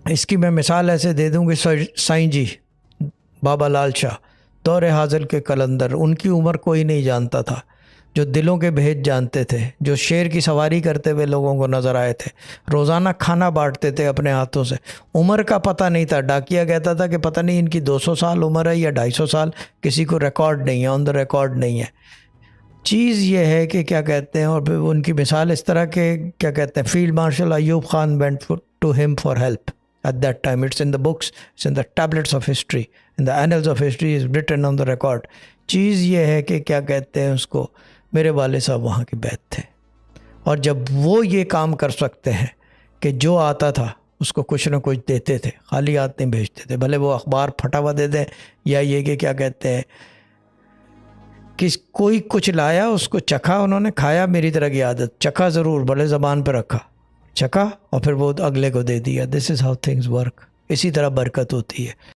اس کی میں مثال ایسے دے دوں کہ سائیں جی بابا لال شاہ دور حاضر کے قلندر، ان کی عمر کوئی نہیں جانتا تھا، جو دلوں کے بھید جانتے تھے، جو شیر کی سواری کرتے ہوئے لوگوں کو نظر آئے تھے، روزانہ کھانا بانٹتے تھے اپنے ہاتھوں سے، عمر کا پتہ نہیں تھا۔ ڈاکیا کہتا تھا کہ پتہ نہیں ان کی 200 سال عمر ہے یا 250 سال، کسی کو ریکارڈ نہیں ہے، آن دا ریکارڈ نہیں ہے۔ چیز یہ ہے کہ کیا کہتے ہیں، اور پھر ان کی مثال اس طرح کہ کیا کہتے ہیں، field marshal Ayub Khan went to him for help at that time. It's in the books, it's in the tablets of history, in the annals of history is written on the record. چیز یہ ہے کہ کیا کہتے ہیں اس کو، میرے والد صاحب وہاں کے بیت تھے، اور جب وہ یہ کام کر سکتے ہیں کہ جو آتا تھا اس کو کچھ نہ کچھ دیتے تھے، خالی ہاتھ نہیں بھیجتے تھے، بھلے وہ اخبار پھٹا ہوا دے دیں، یا یہ کہ کیا کہتے ہیں کہ کوئی کچھ لایا اس کو چکھا، انہوں نے کھایا، میری طرح کی عادت، چکھا ضرور، بڑے زبان پہ رکھا، چکھا اور پھر وہ اگلے کو دے دیا۔ دس از ہاؤ تھنگز ورک۔ اسی طرح برکت ہوتی ہے۔